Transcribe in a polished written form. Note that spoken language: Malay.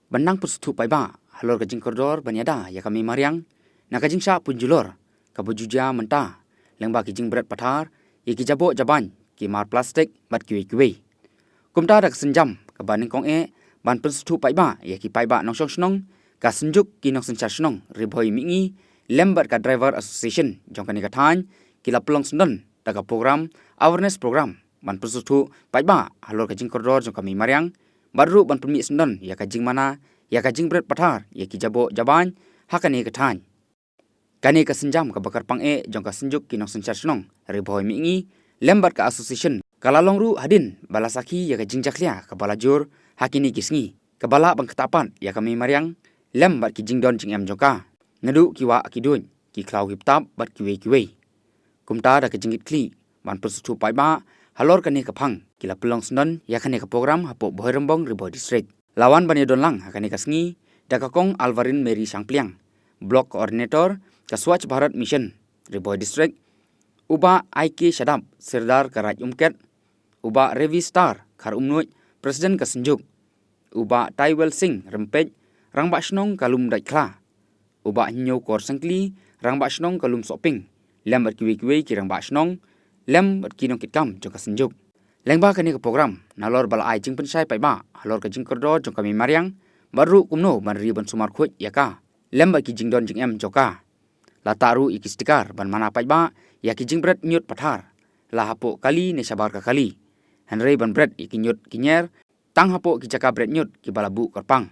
Benang persutu paiba halor kajing koridor banyada ya kami mariang na kajing sya punjulor kabujuja mentah lengba kajing berat pathar ya kijabo jaban ki mar plastik bat kiwe kumta dak senjam ka baning kong ban persutu paiba ya ki paiba nong snong ka senjuk ki nong sencha snong ribhoi mingi lembat ka driver association jongkani ka than ki la pelong sendon daga program awareness program ban persutu paiba halor kajing koridor jong kami mariang baru ban permi sendon ya kajing mana ya kajing berat pathar ya kijabo jaban hakani ka than kani ka senjam ka bakar pang jong ka senjuk ki nong sencha snong ribhoi mingi lembat ka association kalalong ru hadin balasaki ya kajing jaklia ka balajur hakini kisngi kabala bang ketapan ya kami mariang lembat ki jingdon jingam joka nadu kiwa akidun ki klau hiptap bat kiwe kumta da kajingit kli ban persutu paiba halor kani ka phang kila pelong sendon ya kani ka program hapo boherembong ribo district lawan bani donlang hakani ka sngi da ka kong Alvarin Mary Sangpliang block coordinator ka Swachh Bharat mission ribo district uba IK Shadap Sirdar Karaj Umket uba Revi Star Khar Umnuj Presiden ka Senjuk uba Taiwel Singh Rempej Rangba Snong Kalum Daikla uba Hinyo Kor Sangkli Rangba Snong Kalum Soping lembat kiwe ki Rangba Snong lembat kinong kitkam jong ka Senjuk lengba kani ka program nalor bala ai jing pensai paiba halor ka jing kordo jong kami mariang baru kumno ban riban sumar khut yaka lembat ki jingdon jing em joka lataru ikistikar ban mana paiba ya ki jing bret nyut pathar la hapo kali ne sabar ka kali hanrei ban bret ikinyut kinyer tang hapo ki jaka bret nyut ki balabu korpang